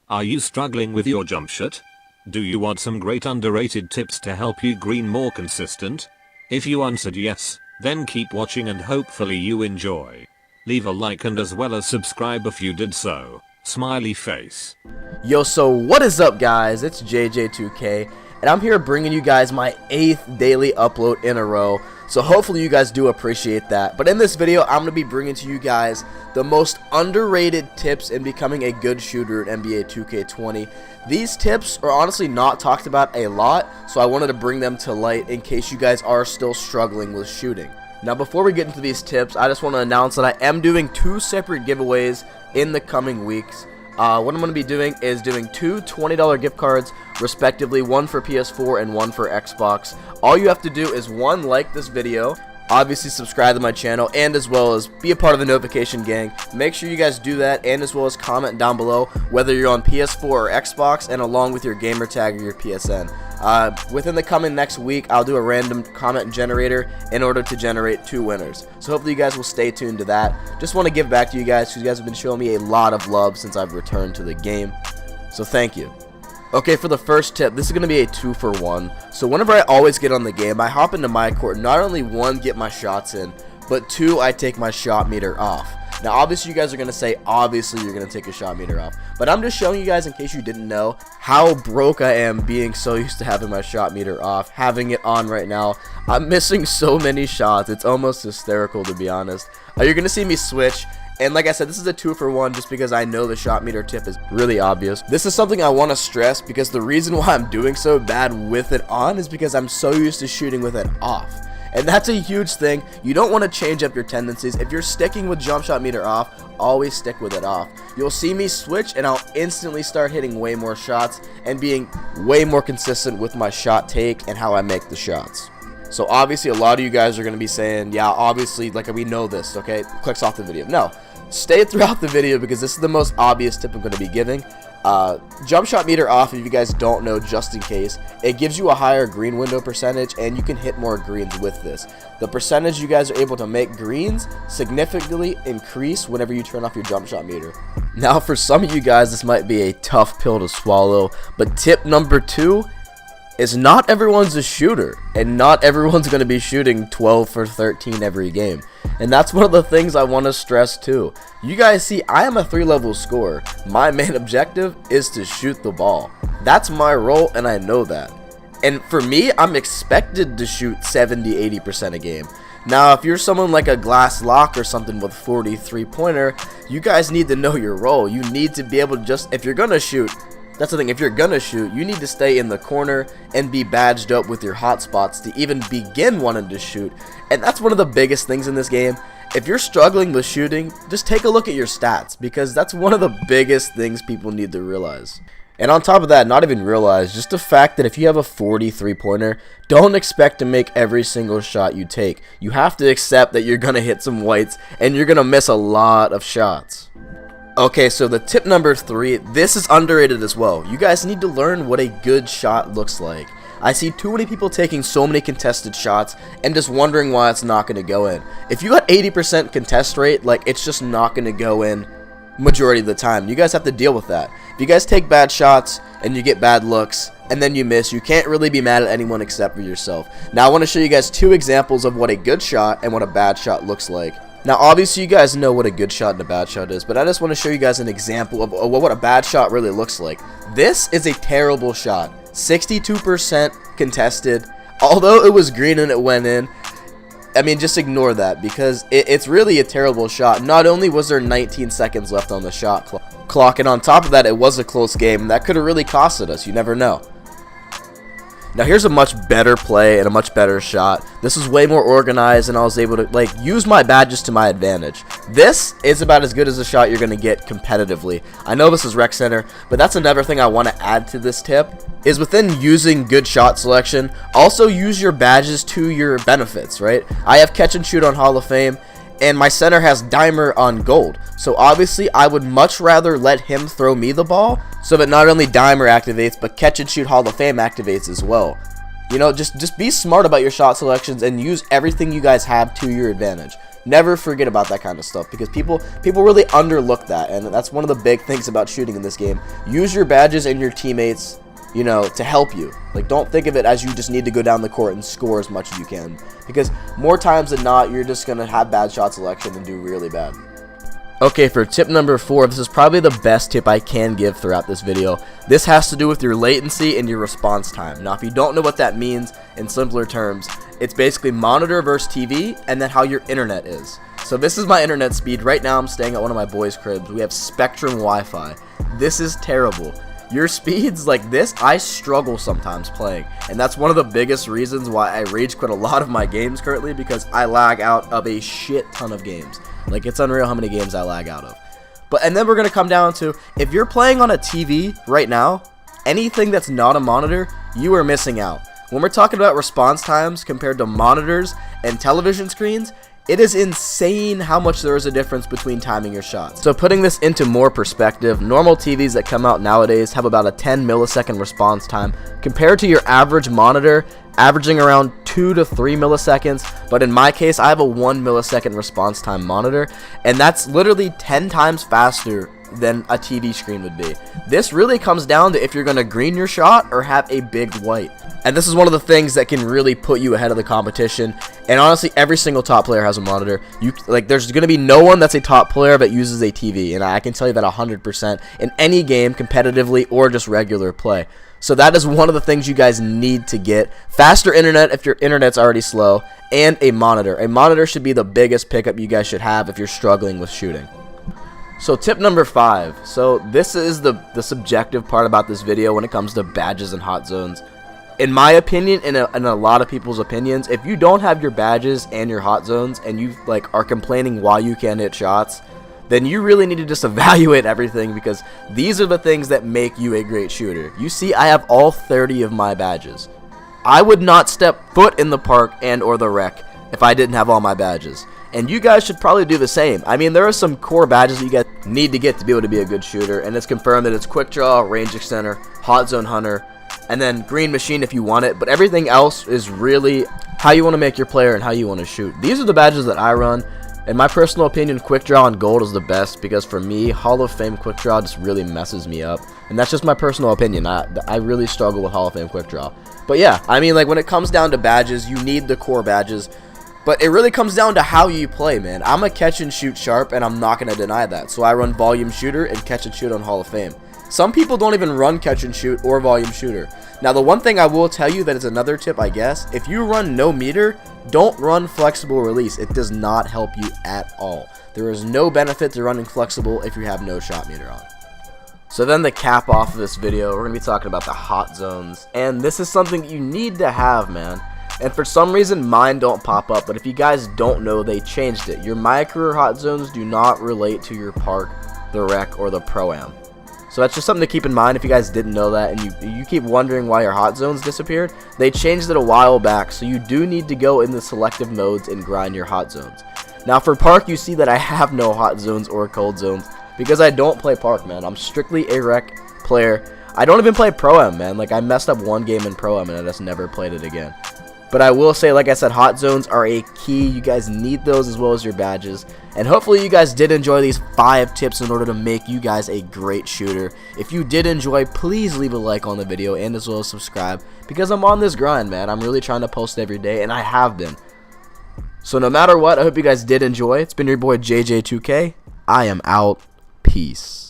Are you struggling with your jump shot? Do you want some great underrated tips to help you green more consistent? If you answered yes, then keep watching and hopefully you enjoy. Leave a like and as well as subscribe if you did so. Smiley face. Yo, so what is up guys? It's JJ2K and I'm here bringing you guys my 8th daily upload in a row. So hopefully you guys do appreciate that. But in this video, I'm going to be bringing to you guys the most underrated tips in becoming a good shooter in NBA 2K20. These tips are honestly not talked about a lot, so I wanted to bring them to light in case you guys are still struggling with shooting. Now before we get into these tips, I just want to announce that I am doing 2 separate giveaways in the coming weeks. What I'm going to be doing is doing 2 $20 gift cards respectively, one for PS4 and one for Xbox. All you have to do is 1, like this video, obviously subscribe to my channel, and as well as be a part of the notification gang. Make sure you guys do that, and as well as comment down below whether you're on PS4 or Xbox, and along with your gamer tag or your PSN. Within the coming next week, I'll do a random comment generator in order to generate 2 winners. So hopefully you guys will stay tuned to that. Just want to give back to you guys because you guys have been showing me a lot of love since I've returned to the game. So thank you. Okay, for the first tip, this is going to be a 2-for-1. So whenever I always get on the game, I hop into my court, not only 1, get my shots in, but 2, I take my shot meter off. Now obviously you guys are going to say, obviously you're going to take your shot meter off, but I'm just showing you guys in case you didn't know how broke I am being so used to having my shot meter off, having it on right now. I'm missing so many shots, it's almost hysterical to be honest. You're going to see me switch. And like I said, this is a 2-for-1 just because I know the shot meter tip is really obvious. This is something I want to stress because the reason why I'm doing so bad with it on is because I'm so used to shooting with it off. And that's a huge thing. You don't want to change up your tendencies. If you're sticking with jump shot meter off, always stick with it off. You'll see me switch and I'll instantly start hitting way more shots and being way more consistent with my shot take and how I make the shots. So obviously a lot of you guys are going to be saying, yeah, obviously, like, we know this, okay? Clicks off the video. No, stay throughout the video because this is the most obvious tip I'm going to be giving. Jump shot meter off, if you guys don't know, just in case, it gives you a higher green window percentage and you can hit more greens with this. The percentage you guys are able to make greens significantly increase whenever you turn off your jump shot meter. Now for some of you guys this might be a tough pill to swallow, but tip number 2 is not everyone's a shooter, and not everyone's going to be shooting 12 for 13 every game. And that's one of the things I want to stress too. You guys see, I am a 3-level scorer. My main objective is to shoot the ball. That's my role, and I know that. And for me, I'm expected to shoot 70-80% a game. Now, if you're someone like a Glass Lock or something with 43-pointer, you guys need to know your role. You need to be able to just, if you're going to shoot, that's the thing, if you're gonna shoot, you need to stay in the corner and be badged up with your hotspots to even begin wanting to shoot. And that's one of the biggest things in this game. If you're struggling with shooting, just take a look at your stats, because that's one of the biggest things people need to realize. And on top of that, not even realize, just the fact that if you have a 43-pointer, don't expect to make every single shot you take. You have to accept that you're gonna hit some whites and you're gonna miss a lot of shots. Okay, so the tip number 3, this is underrated as well. You guys need to learn what a good shot looks like. I see too many people taking so many contested shots and just wondering why it's not going to go in. If you got 80% contest rate, like, it's just not going to go in majority of the time. You guys have to deal with that. If you guys take bad shots and you get bad looks and then you miss, you can't really be mad at anyone except for yourself. Now I want to show you guys 2 examples of what a good shot and what a bad shot looks like. Now obviously you guys know what a good shot and a bad shot is, but I just want to show you guys an example of what a bad shot really looks like. This is a terrible shot. 62% contested. Although it was green and it went in, I mean, just ignore that because it's really a terrible shot. Not only was there 19 seconds left on the shot clock, and on top of that it was a close game, and that could have really costed us. You never know. Now here's a much better play and a much better shot. This is way more organized and I was able to, like, use my badges to my advantage. This is about as good as a shot you're going to get competitively. I know this is rec center, but that's another thing I want to add to this tip, is within using good shot selection, also use your badges to your benefits, right? I have catch and shoot on Hall of Fame, and my center has dimer on gold. So obviously I would much rather let him throw me the ball so that not only dimer activates but catch and shoot Hall of Fame activates as well. You know, just be smart about your shot selections and use everything you guys have to your advantage. Never forget about that kind of stuff, because people really underlook that, and that's one of the big things about shooting in this game. Use your badges and your teammates, you know, to help you. Like, don't think of it as you just need to go down the court and score as much as you can, because more times than not, you're just gonna have bad shot selection and do really bad. Okay, for tip number 4, this is probably the best tip I can give throughout this video. This has to do with your latency and your response time. Now, if you don't know what that means in simpler terms, it's basically monitor versus TV and then how your internet is. So this is my internet speed. Right now, I'm staying at one of my boys' cribs. We have Spectrum Wi-Fi. This is terrible. Your speeds like this, I struggle sometimes playing, and that's one of the biggest reasons why I rage quit a lot of my games currently, because I lag out of a shit ton of games. Like, it's unreal how many games I lag out of. And then we're going to come down to, if you're playing on a TV right now, anything that's not a monitor, you are missing out. When we're talking about response times compared to monitors and television screens, it is insane how much there is a difference between timing your shots. So putting this into more perspective, normal TVs that come out nowadays have about a 10 millisecond response time compared to your average monitor averaging around 2 to 3 milliseconds, but in my case I have a 1 millisecond response time monitor, and that's literally 10 times faster than a TV screen would be. This really comes down to if you're going to green your shot or have a big white. And this is one of the things that can really put you ahead of the competition. And honestly, every single top player has a monitor. There's going to be no one that's a top player that uses a TV, and I can tell you that 100% in any game, competitively or just regular play. So that is one of the things you guys need to get. Faster internet if your internet's already slow, and a monitor. A monitor should be the biggest pickup you guys should have if you're struggling with shooting. So tip number 5. So this is the subjective part about this video when it comes to badges and hot zones. In my opinion, and a lot of people's opinions, if you don't have your badges and your hot zones and you are complaining why you can't hit shots, then you really need to just evaluate everything, because these are the things that make you a great shooter. You see, I have all 30 of my badges. I would not step foot in the park and or the rec if I didn't have all my badges. And you guys should probably do the same. I mean, there are some core badges that you guys need to get to be able to be a good shooter, and it's confirmed that it's quick draw, range extender, hot zone hunter, and then green machine if you want it. But everything else is really how you want to make your player and how you want to shoot. These are the badges that I run. In my personal opinion, quick draw and gold is the best, because for me, Hall of Fame quick draw just really messes me up. And that's just my personal opinion. I really struggle with Hall of Fame quick draw. But yeah, I mean, when it comes down to badges, you need the core badges. But it really comes down to how you play, man. I'm a catch and shoot sharp, and I'm not going to deny that. So I run volume shooter and catch and shoot on Hall of Fame. Some people don't even run catch and shoot or volume shooter. Now, the one thing I will tell you that is another tip, I guess, if you run no meter, don't run flexible release. It does not help you at all. There is no benefit to running flexible if you have no shot meter on. So then the cap off of this video, we're going to be talking about the hot zones. And this is something you need to have, man. And for some reason, mine don't pop up, but if you guys don't know, they changed it. Your My Career hot zones do not relate to your park, the rec, or the pro-am. So that's just something to keep in mind if you guys didn't know that, and you keep wondering why your hot zones disappeared. They changed it a while back, so you do need to go in the selective modes and grind your hot zones. Now for park, you see that I have no hot zones or cold zones, because I don't play park, man. I'm strictly a rec player. I don't even play pro-am, man. I messed up one game in pro-am, and I just never played it again. But I will say, like I said, hot zones are a key. You guys need those as well as your badges. And hopefully you guys did enjoy these 5 tips in order to make you guys a great shooter. If you did enjoy, please leave a like on the video and as well as subscribe, because I'm on this grind, man. I'm really trying to post every day, and I have been. So no matter what, I hope you guys did enjoy. It's been your boy JJ2K. I am out. Peace.